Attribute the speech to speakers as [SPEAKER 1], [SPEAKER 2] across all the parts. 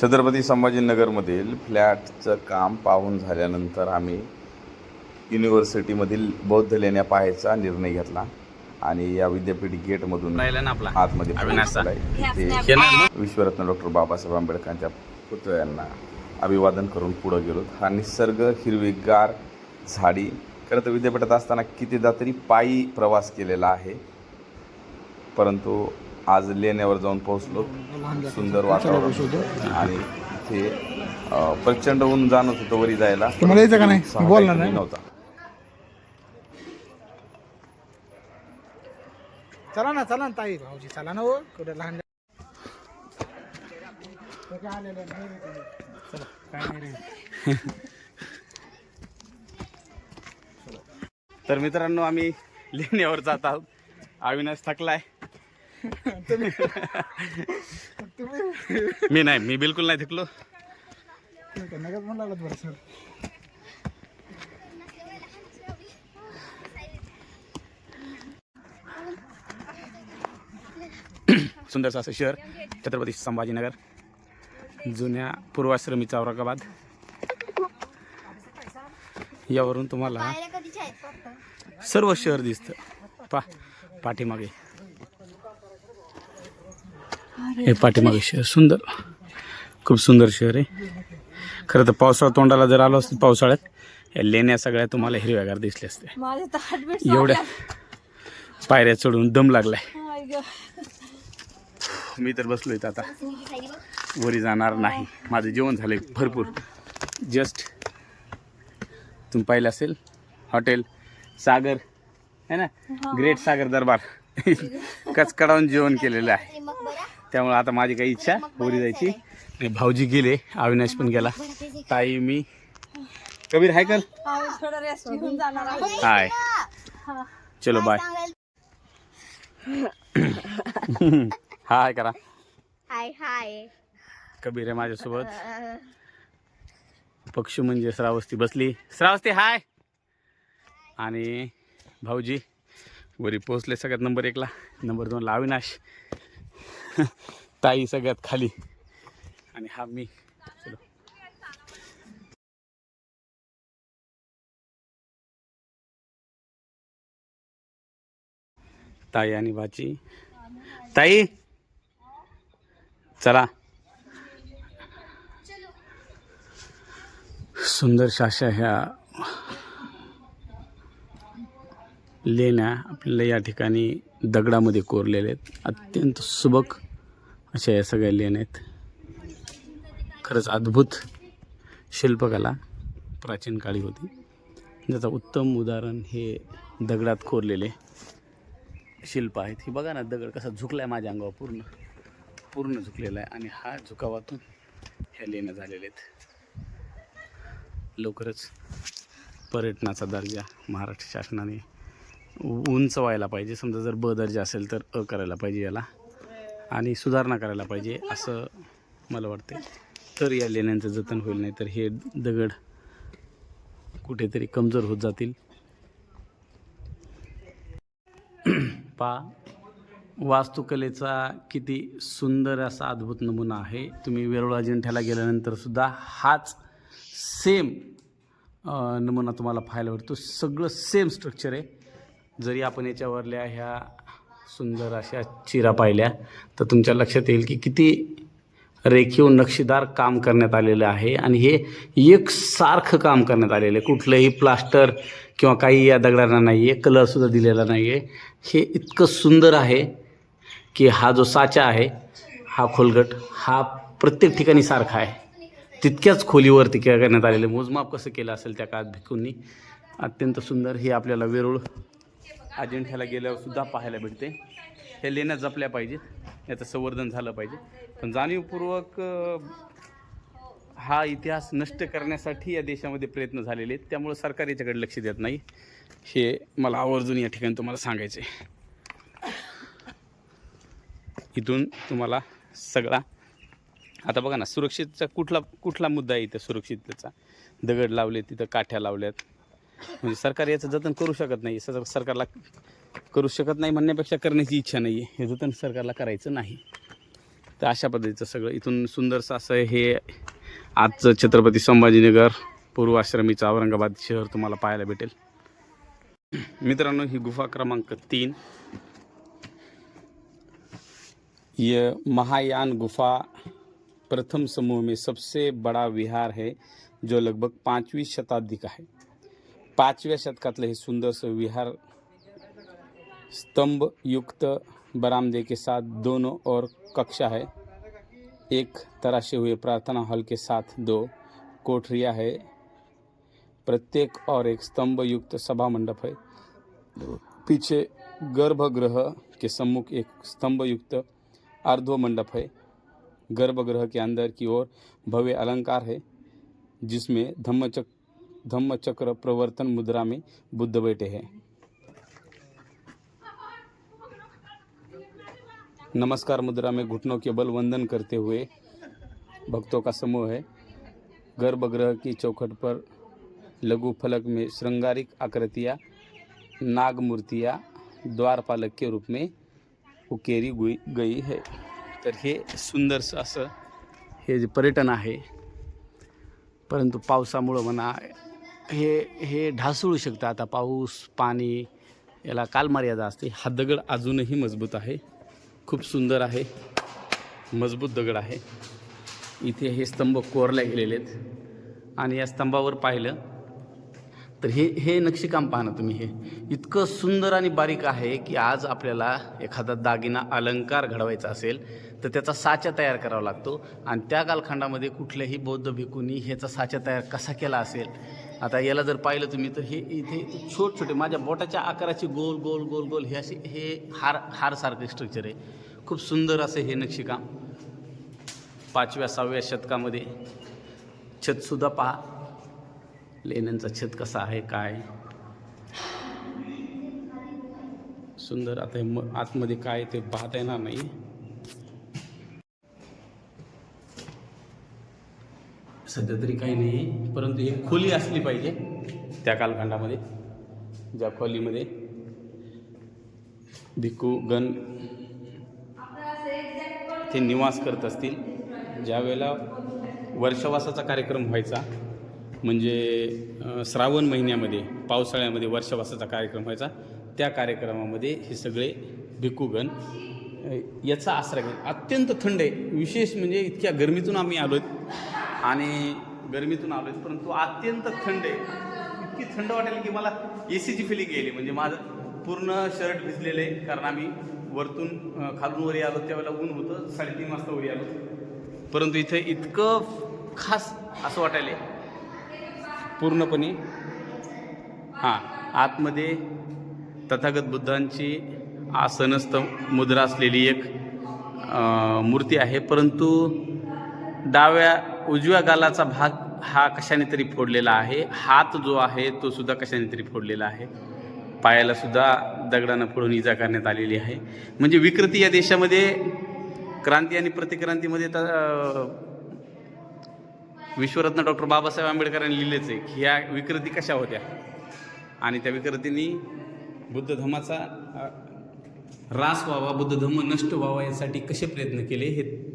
[SPEAKER 1] छत्रपती संभाजीनगरमधील फ्लॅटचं काम पाहून झाल्यानंतर आम्ही युनिव्हर्सिटीमधील बौद्ध लेण्या पाहायचा निर्णय घेतला आणि या विद्यापीठ गेटमधून आतमध्ये प्रवेश केला. इथे विश्वरत्न डॉक्टर बाबासाहेब आंबेडकरांच्या पुतळ्यांना अभिवादन करून पुढे गेलो. हा निसर्ग, हिरवीगार झाडी. खरं तर विद्यापीठात असताना कितीदा तरी पायी प्रवास केलेला आहे, परंतु आज लेण्यावर जाऊन पोहोचलो. सुंदर वातावरण आणि इथे प्रचंड ऊन जाणवत होतं वरी जायला.
[SPEAKER 2] तुम्हाला यायचं का नाही? बोलणार नाही
[SPEAKER 1] नव्हता.
[SPEAKER 2] चला ना ताई भाऊजी, चला ना. हो कुठे लहान
[SPEAKER 1] तर मित्रांनो, आम्ही लेण्यावर जात आहोत. अविनाश थकलाय. मी बिलकुल नाही थकलो. सुंदरचं असं शहर छत्रपती संभाजीनगर, जुन्या पूर्वाश्रमीचा औरंगाबाद. यावरून तुम्हाला सर्व शहर दिसतं. पाठीमागे हे पाठीमागे शहर सुंदर, खूप सुंदर शहर आहे. खरं तर पावसाळा तोंडाला जर आलो असतं पावसाळ्यात, या लेण्या सगळ्या तुम्हाला हिरव्यागार दिसले असते. एवढ्या पायऱ्या चढून दम लागलाय. मी तर बसलो इथं, आता वरी जाणार नाही. माझं जेवण झालंय भरपूर. जस्ट तुम्ही पाहिलं असेल हॉटेल सागर है ना, ग्रेट सागर दरबार. कचकडावून जेवण केलेलं आहे. त्यामुळे आता माझी काही इच्छा वरी जायची. भाऊजी गेले, अविनाश पण गेला, ताई, मी, कबीर हाय कर. हाय, चलो बाय. हाय करा.
[SPEAKER 3] हाय.
[SPEAKER 1] कबीर आहे माझ्यासोबत. पक्षी म्हणजे श्रावस्ती बसली. श्रावस्ती हाय. आणि भाऊजी वरी पोचले सगळ्यात नंबर 1ला. नंबर 2ला अविनाश. ताई सगळ्यात खाली आणि हा मी. चलो. ताई आणि भाची. ताई चला. सुंदरशा अशा ह्या लेण्या आपल्याला या ठिकाणी दगडामध्ये कोरलेल्या आहेत. अत्यंत सुबक अशा या सगळ्या लेण्या आहेत. खरंच अद्भुत शिल्पकला प्राचीन काळी होती, ज्याचं उत्तम उदाहरण हे दगडात कोरलेले शिल्प आहेत. ही बघा ना, दगड कसा झुकला आहे माझ्या अंगावर, पूर्ण झुकलेला आहे. आणि हा झुकावातून ह्या लेण्या झालेल्या आहेत. लवकरच पर्यटनाचा दर्जा महाराष्ट्र शासनाने उंच व्हायला पाहिजे. समजा जर ब दर्जा असेल तर अ करायला पाहिजे याला, आणि सुधारणा करायला पाहिजे असं मला वाटते. तर या लेण्यांचं जतन होईल. नाही तर हे दगड कुठेतरी कमजोर होत जातील. वास्तुकलेचा किती सुंदर असा अद्भुत नमुना आहे. तुम्ही वेरूळ अजिंठ्याला गेल्यानंतर सुद्धा हाच सेम नमुना तुम्हाला पाहायला भेटतो. सगळं सेम स्ट्रक्चर आहे. जरी आपण याच्यावरल्या ह्या सुंदर अशा चिरा पाहिल्या तर तुमच्या लक्षात येईल की किती रेखीव नक्षीदार काम करण्यात आलेलं आहे. आणि हे एकसारखं काम करण्यात आलेलं आहे. कुठलंही प्लास्टर किंवा काही या दगडांना नाही आहे, कलरसुद्धा दिलेला नाही आहे. हे इतकं सुंदर आहे की हा जो साचा आहे, हा खोलगट, हा प्रत्येक ठिकाणी सारखा आहे. तितक्याच खोलीवरती करण्यात आलेले मोजमाप कसं केलं असेल त्या काळात भिक्खूंनी. अत्यंत सुंदर. हे आपल्याला वेरूळ अजिंठ्याला गेल्यावर सुद्धा पाहायला भेटते. हे लेण्या जपल्या पाहिजेत, याचं संवर्धन झालं पाहिजे. पण जाणीवपूर्वक हा इतिहास नष्ट करण्यासाठी या देशामध्ये प्रयत्न झालेले आहेत. त्यामुळं सरकार याच्याकडे लक्ष देत नाही. हे मला आवर्जून या ठिकाणी तुम्हाला सांगायचं आहे. इथून तुम्हाला सगळा, आता बघा ना, सुरक्षेचा कुठला मुद्दा आहे इथं? सुरक्षिततेचा. दगड लावले, तिथं काठ्या लावल्यात. म्हणजे सरकार याचं जतन करू शकत नाही. सरकारला करू शकत नाही म्हणण्यापेक्षा करण्याची इच्छा नाही आहे. हे जतन सरकारला करायचं नाही. तर अशा पद्धतीचं सगळं इथून सुंदरसं असं हे आजचं छत्रपती संभाजीनगर पूर्वाश्रमीचं औरंगाबाद शहर तुम्हाला पाहायला भेटेल. मित्रांनो, ही गुफा क्रमांक 3. ये महायान गुफा प्रथम समूह में सबसे बड़ा विहार है, जो लगभग 5वीं शताब्दी का है. 5व्या शतकातलं हे सुंदरसं विहार स्तंभ युक्त बरामदे के साथ दोनों ओर कक्षा है. एक तराशे हुए प्रार्थना हॉल के साथ 2 कोठरियाँ है. प्रत्येक और एक स्तंभ युक्त सभा मंडप है. पीछे गर्भगृह के सम्मुख एक स्तंभ युक्त अर्धो मंडप है. गर्भगृह के अंदर की ओर भव्य अलंकार है, जिसमें धम्मचक्र प्रवर्तन मुद्रा में बुद्ध बैठे हैं. नमस्कार मुद्रा में घुटनों के बल वंदन करते हुए भक्तों का समूह है. गर्भगृह की चौखट पर लघु फलक में श्रृंगारिक आकृतियाँ, नाग मूर्तियाँ द्वारपालक के रूप में उकेरी गई है. तर हे सुंदरसं असं हे जे पर्यटन आहे, परंतु पावसामुळं म्हणा हे ढासळू शकतं. आता पाऊस पाणी याला कालमर्यादा असते. हा दगड अजूनही मजबूत आहे, खूप सुंदर आहे, मजबूत दगड आहे. इथे हे स्तंभ कोरले गेलेले आहेत आणि या स्तंभावर पाहिलं तर हे नक्षीकाम पाहा ना तुम्ही. हे इतकं सुंदर आणि बारीक आहे की आज आपल्याला एखादा दागिना अलंकार घडवायचा असेल तर त्याचा साचा तयार करावा लागतो. आणि त्या कालखंडामध्ये कुठल्याही बौद्ध भिक्खूंनी ह्याचा साचा तयार कसा केला असेल. आता याला जर पाहिलं तुम्ही तर हे इथे छोटे छोटे माझ्या बोटाच्या आकाराचे गोल गोल गोल गोल हे असे हे हारसारखे स्ट्रक्चर आहे. खूप सुंदर असे हे नक्षीकाम 5व्या-6व्या शतकामध्ये. छतसुद्धा पहा, लेण्यांचा छत कसा आहे काय सुंदर. आता हे आतमध्ये काय ते पाहता येणार नाही. सध्या तरी काही नाही, परंतु ही खोली असली पाहिजे त्या कालखंडामध्ये, ज्या खोलीमध्ये भिक्खूगण ते निवास करत असतील. ज्यावेळेला वर्षवासाचा कार्यक्रम व्हायचा, म्हणजे श्रावण महिन्यामध्ये पावसाळ्यामध्ये वर्षवासाचा कार्यक्रम व्हायचा, त्या कार्यक्रमामध्ये हे सगळे भिक्खूगण याचा आश्रय घेत. अत्यंत थंड आहे. विशेष म्हणजे इतक्या गरमीतून आम्ही आलो आणि परंतु अत्यंत थंड आहे. इतकी थंड वाटेल की मला एसीची फिलिंग गेली. म्हणजे माझं पूर्ण शर्ट भिजलेलं आहे, कारण आम्ही वरतून खालून वरी आलो त्यावेळेला ऊन होतं. 3:30 वाजता वरी आलो, परंतु इथे इतकं खास असं वाटायला पूर्णपणे. आतमध्ये तथागत बुद्धांची आसनस्थ मुद्रा असलेली एक मूर्ती आहे, परंतु उजव्या गालाचा भाग हा कशाने तरी फोडलेला आहे. हात जो आहे तो सुद्धा कशाने तरी फोडलेला आहे. पायाला सुद्धा दगडानं फोडून इजा करण्यात आलेली आहे. म्हणजे विकृती या देशामध्ये क्रांती आणि प्रतिक्रांतीमध्ये विश्वरत्न डॉक्टर बाबासाहेब आंबेडकरांनी लिहिलेच आहे की ह्या विकृती कशा होत्या आणि त्या विकृतींनी बुद्ध धर्माचा ऱ्हास व्हावा, बुद्ध धर्म नष्ट व्हावा यासाठी कसे प्रयत्न केले हे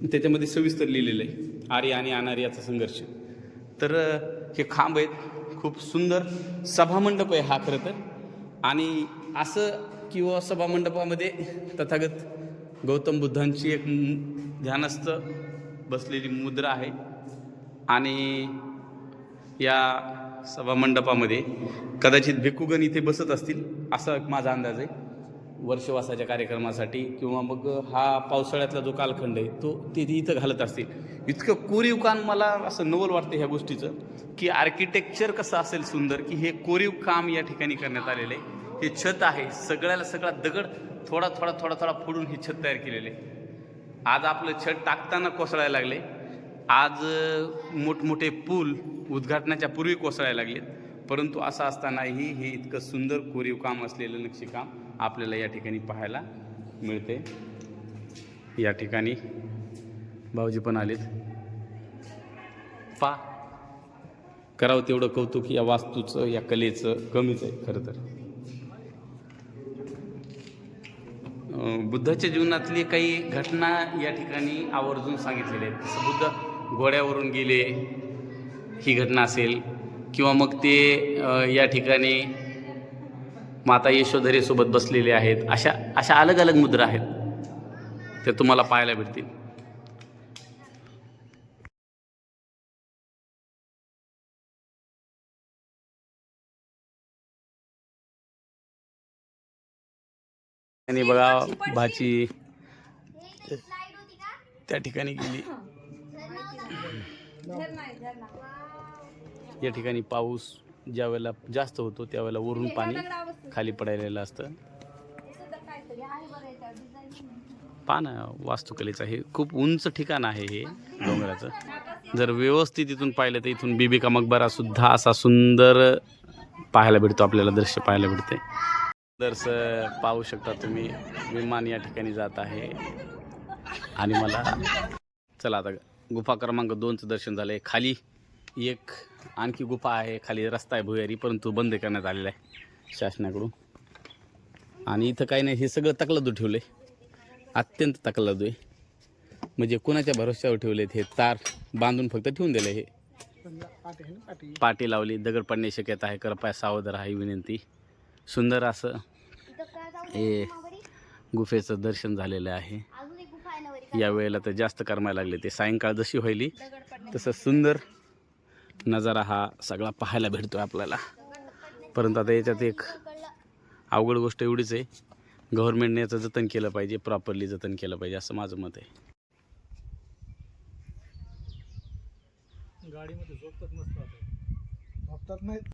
[SPEAKER 1] त्याच्यामध्ये सविस्तर लिहिलेलं आहे. आर्य आणि अनार्याचा संघर्ष. तर हे खांब आहेत, खूप सुंदर सभामंडप आहे हा खरं तर. आणि असं किंवा सभामंडपामध्ये तथागत गौतम बुद्धांची एक ध्यानस्थ बसलेली मुद्रा आहे. आणि या सभामंडपामध्ये कदाचित भिक्खूगण इथे बसत असतील असा माझा अंदाज आहे वर्षवासाच्या कार्यक्रमासाठी, किंवा मग हा पावसाळ्यातला जो कालखंड आहे तो ते इथं घालत असतील. इतकं कोरीव काम मला असं नवल वाटतं ह्या गोष्टीचं की आर्किटेक्चर कसं असेल सुंदर, की हे कोरीव काम या ठिकाणी करण्यात आलेलं आहे. हे छत आहे, सगळा दगड थोडा थोडा फोडून हे छत तयार केलेलं आहे. आज आपलं छत टाकताना कोसळायला लागले. आज मोठमोठे पूल उद्घाटनाच्या पूर्वी कोसळायला लागलेत, परंतु असं असतानाही हे इतकं सुंदर कोरीव काम असलेलं नक्षीकाम आपल्याला या ठिकाणी पाहायला मिळते. या ठिकाणी भाऊजी पण आलेत. करावं तेवढं कौतुक या वास्तूचं, या कलेचं कमीच आहे खरं तर. बुद्धाच्या जीवनातली काही घटना या ठिकाणी आवर्जून सांगितलेल्या आहेत. जसं बुद्ध घोड्यावरून गेले ही घटना असेल, किंवा मग ते या ठिकाणी माता यशोधरेसोबत बसलेले आहेत. अशा अशा अलग अलग मुद्रा आहेत, ते तुम्हाला पाहायला भेटतील. आणि बघा भाची त्या ठिकाणी गेली. या ठिकाणी पाऊस ज्या वेळेला जास्त होतो त्यावेळेला वरून पाणी खाली पडायलेलं असतं. पहा ना, वास्तुकलेचं हे खूप उंच ठिकाण आहे हे डोंगराचं. जर व्यवस्थित इथून पाहिलं तर इथून बीबी का मकबरा सुद्धा असा सुंदर पाहायला भेटतो, आपल्याला दृश्य पाहायला भेटते. सुंदरसं पाहू शकता तुम्ही, विमान या ठिकाणी जात आहे. आणि मला चला आता गुफा क्रमांक 2चं दर्शन झालं आहे. खाली एक आणखी गुफा आहे, खाली रस्ता आहे भुयारी, परंतु बंद करण्यात आलेला आहे शासनाकडून. आणि इथं काही नाही, हे सगळं तकलादू ठेवलं आहे, अत्यंत तकलादू आहे. म्हणजे कुणाच्या भरोश्यावर ठेवलेत, हे तार बांधून फक्त ठेवून दिलं. हे पाटी लावली, दगड पडण्याची शक्यता आहे, कृपया सावध राहा ही विनंती. सुंदर असं हे गुफेचं दर्शन झालेलं आहे. या वेळेला तर जास्त करमायला लागले, ते सायंकाळ जशी व्हायली तसं सुंदर नजारा हा सगळा पाहायला भेटतो आपल्याला. परंतु आता याच्यात एक अवघड गोष्ट एवढीच आहे, गव्हर्नमेंटने याचं जतन केलं पाहिजे, प्रॉपरली जतन केलं पाहिजे, असं माझं मत आहे.
[SPEAKER 2] गाडीमध्ये झोपतात मस्त, झोपतात नाही.